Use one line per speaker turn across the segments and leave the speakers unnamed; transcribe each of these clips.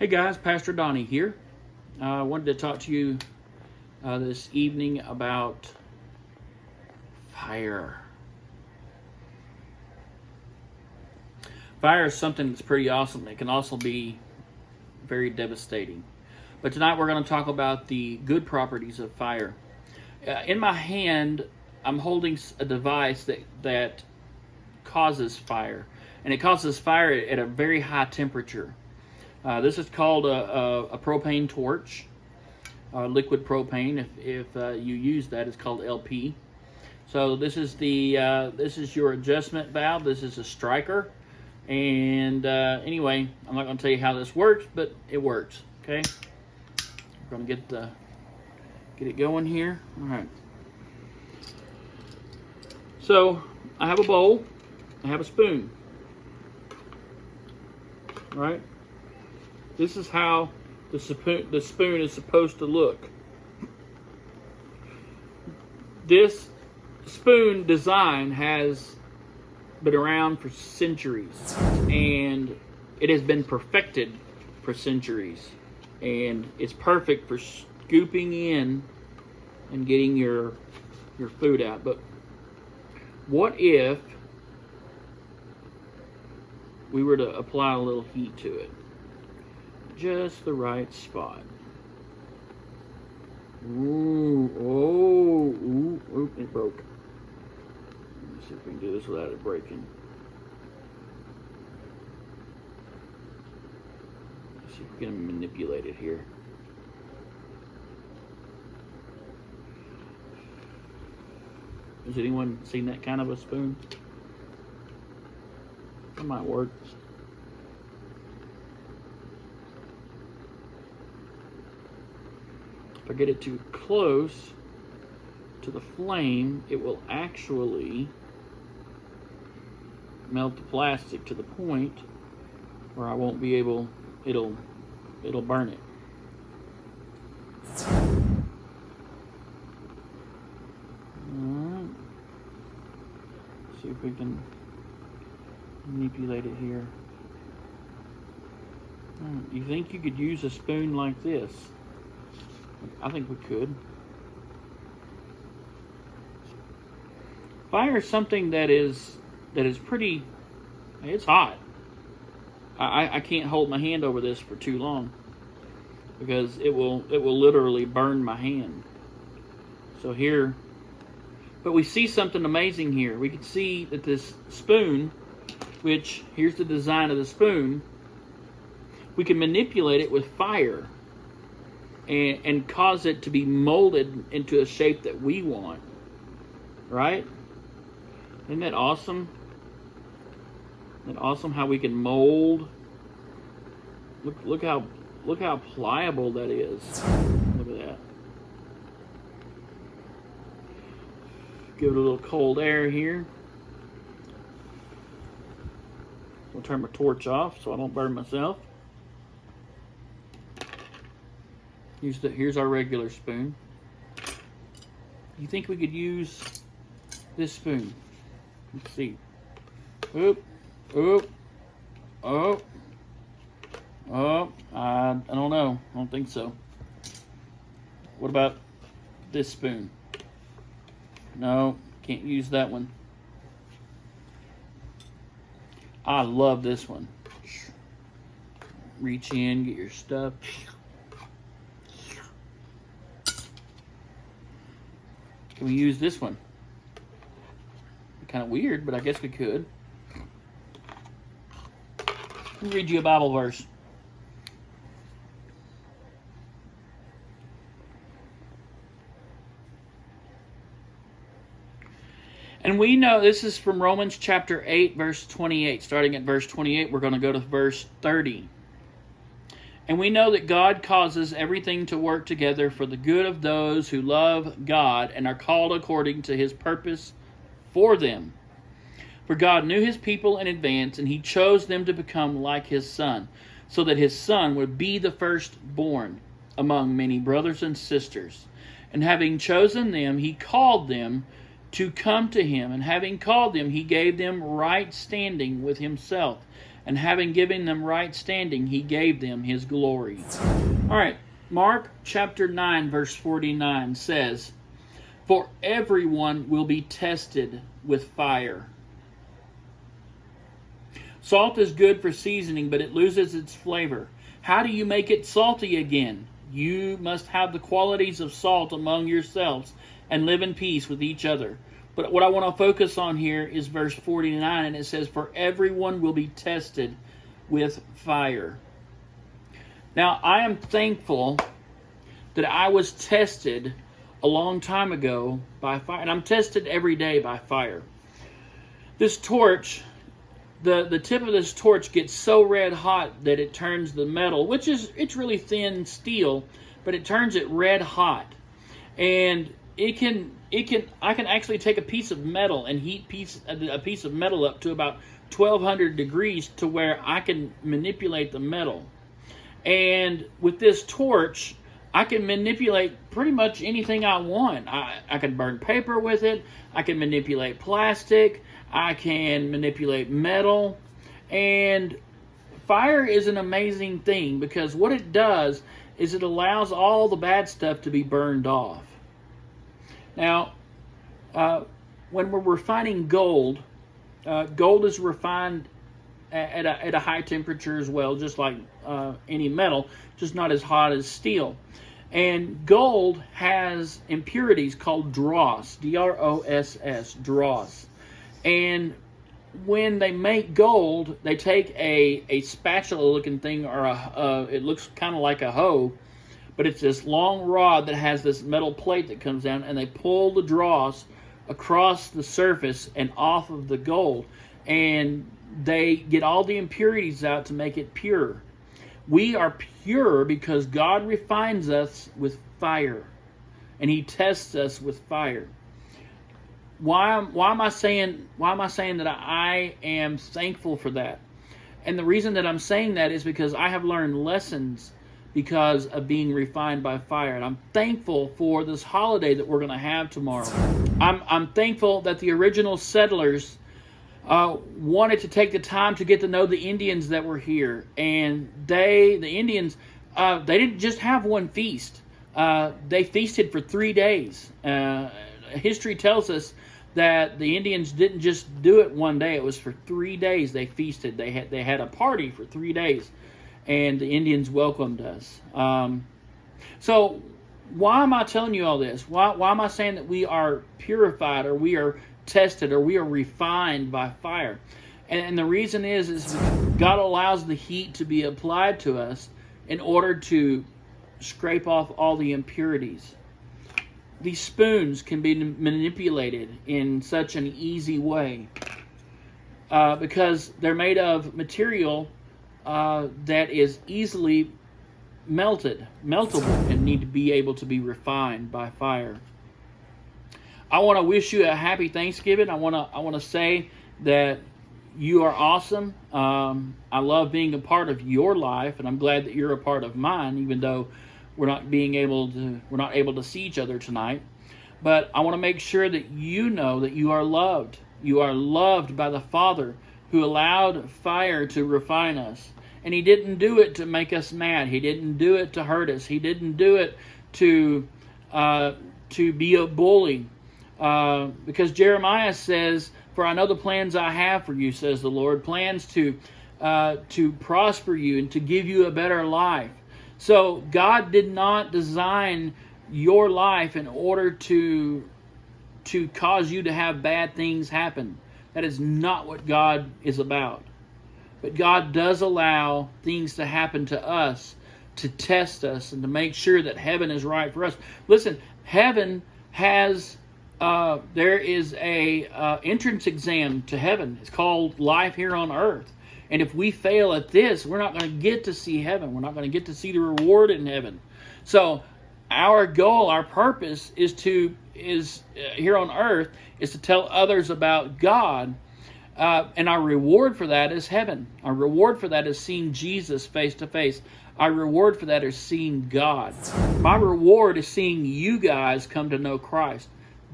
Hey guys, Pastor Donnie here. I wanted to talk to you this evening about fire. Fire is something that's pretty awesome. It can also be very devastating. But tonight we're going to talk about the good properties of fire. In my hand, I'm holding a device that causes fire. And it causes fire at a very high temperature. This is called a propane torch, liquid propane. If you use that, it's called LP. So this is your adjustment valve. This is a striker, and anyway, I'm not going to tell you how this works, but it works. Okay, we're going to get it going here. All right. So I have a bowl. I have a spoon. All right. This is how the spoon is supposed to look. This spoon design has been around for centuries, and it has been perfected for centuries, and it's perfect for scooping in and getting your food out. But what if we were to apply a little heat to it? Just the right spot. Ooh, it broke. Let's see if we can do this without it breaking. Let's see if we can manipulate it here. Has anyone seen that kind of a spoon? That might work. If I get it too close to the flame, it will actually melt the plastic to the point where I won't be able, it'll burn it. Alright. See if we can manipulate it here. You think you could use a spoon like this? I think we could. Fire is something that is pretty. It's hot. I can't hold my hand over this for too long because it will literally burn my hand. So here, but we see something amazing here. We can see that this spoon, which here's the design of the spoon, we can manipulate it with fire. And cause it to be molded into a shape that we want, right? Isn't that awesome? Isn't that awesome how we can mold? Look how pliable that is. Look at that. Give it a little cold air here. We'll turn my torch off so I don't burn myself. Here's our regular spoon. You think we could use this spoon? Let's see. Oop, oop, oh, oh. I don't know. I don't think so. What about this spoon? No, can't use that one. I love this one. Reach in, get your stuff. Can we use this one? Kind of weird, but I guess we could. Let me read you a Bible verse. And we know, this is from Romans chapter 8, verse 28. Starting at verse 28, we're going to go to verse 30. And we know that God causes everything to work together for the good of those who love God and are called according to His purpose for them. For God knew His people in advance, and He chose them to become like His Son, so that His Son would be the firstborn among many brothers and sisters. And having chosen them, He called them to come to Him. And having called them, He gave them right standing with Himself. and having given them right standing, he gave them his glory. All right, Mark chapter 9, verse 49 says, "For everyone will be tested with fire." Salt is good for seasoning, but it loses its flavor. How do you make it salty again? You must have the qualities of salt among yourselves and live in peace with each other. But what I want to focus on here is verse 49, and it says, "For everyone will be tested with fire." Now, I am thankful that I was tested a long time ago by fire, and I'm tested every day by fire. This torch, the tip of this torch gets so red hot that it turns the metal, it's really thin steel, but it turns it red hot. And I can actually take a piece of metal and heat a piece of metal up to about 1200 degrees to where I can manipulate the metal. And with this torch, I can manipulate pretty much anything I want. I can burn paper with it. I can manipulate plastic. I can manipulate metal. And fire is an amazing thing because what it does is it allows all the bad stuff to be burned off. Now, when we're refining gold, gold is refined at a high temperature as well, just like any metal, just not as hot as steel. And gold has impurities called dross, D-R-O-S-S, dross. And when they make gold, they take a spatula-looking thing, or it looks kind of like a hoe, but it's this long rod that has this metal plate that comes down, and they pull the dross across the surface and off of the gold, and they get all the impurities out to make it pure. We are pure because God refines us with fire, and he tests us with fire. Why am I saying that I am thankful for that? And the reason that I'm saying that is because I have learned lessons because of being refined by fire. And I'm thankful for this holiday that we're going to have tomorrow. I'm thankful that the original settlers wanted to take the time to get to know the Indians that were here. And the Indians, they didn't just have one feast. They feasted for 3 days. History tells us that the Indians didn't just do it one day. It was for 3 days they feasted. They had a party for 3 days, and the Indians welcomed us. So why am I telling you all this? Why am I saying that we are purified, or we are tested, or we are refined by fire? And the reason is God allows the heat to be applied to us in order to scrape off all the impurities. These spoons can be manipulated in such an easy way because they're made of material that is easily meltable, and need to be able to be refined by fire. I want to wish you a happy Thanksgiving. I want to say that you are awesome. I love being a part of your life, and I'm glad that you're a part of mine, even though we're not able to see each other tonight. But I want to make sure that you know that you are loved. You are loved by the Father who allowed fire to refine us. And he didn't do it to make us mad. He didn't do it to hurt us. He didn't do it to be a bully. Because Jeremiah says, "For I know the plans I have for you, says the Lord, plans to prosper you and to give you a better life." So God did not design your life in order to cause you to have bad things happen. That is not what God is about. But God does allow things to happen to us to test us and to make sure that heaven is right for us. Listen, heaven has there is a entrance exam to heaven. It's called life here on earth. And if we fail at this, we're not going to get to see heaven. We're not going to get to see the reward in heaven. So our goal, our purpose is here on earth is to tell others about God. And our reward for that is heaven. Our reward for that is seeing Jesus face to face. Our reward for that is seeing God. My reward is seeing you guys come to know Christ.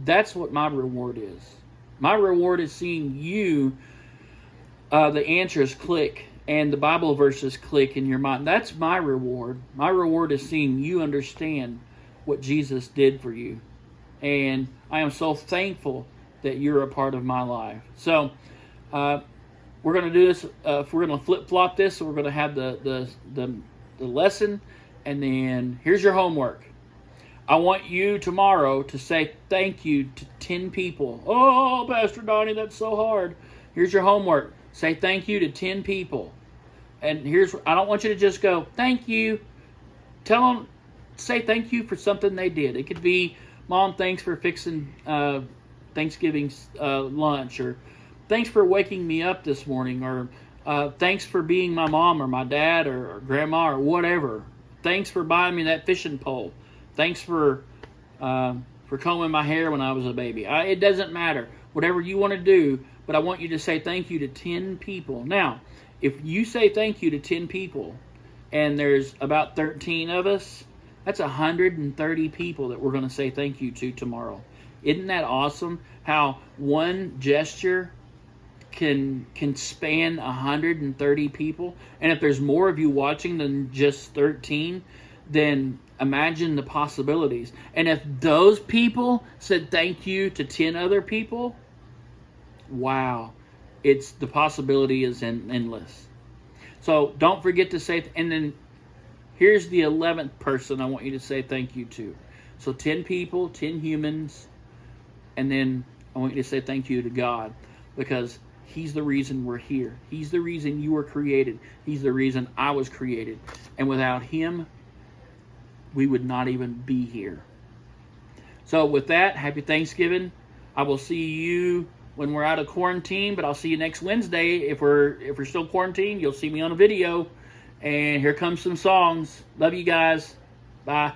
That's what my reward is. My reward is seeing you, the answers click and the Bible verses click in your mind. That's my reward. My reward is seeing you understand what Jesus did for you. And I am so thankful that you're a part of my life. So we're going to do this. We're going to flip-flop this. So we're going to have the lesson. And then here's your homework. I want you tomorrow to say thank you to 10 people. Oh, Pastor Donnie, that's so hard. Here's your homework. Say thank you to 10 people. And I don't want you to just go, thank you. Tell them, say thank you for something they did. It could be, Mom, thanks for fixing Thanksgiving lunch, or thanks for waking me up this morning, or thanks for being my mom or my dad or grandma or whatever. Thanks for buying me that fishing pole. Thanks for combing my hair when I was a baby. It doesn't matter. Whatever you want to do, but I want you to say thank you to 10 people. Now, if you say thank you to 10 people, and there's about 13 of us, that's 130 people that we're going to say thank you to tomorrow. Isn't that awesome? How one gesture can span 130 people. And if there's more of you watching than just 13, then imagine the possibilities. And if those people said thank you to 10 other people, wow, the possibility is endless. So don't forget to say, and then here's the 11th person I want you to say thank you to. So 10 people, 10 humans, and then I want you to say thank you to God, because He's the reason we're here. He's the reason you were created. He's the reason I was created. And without Him, we would not even be here. So with that, happy Thanksgiving. I will see you when we're out of quarantine, but I'll see you next Wednesday. If we're still quarantined, you'll see me on a video. And here comes some songs. Love you guys. Bye.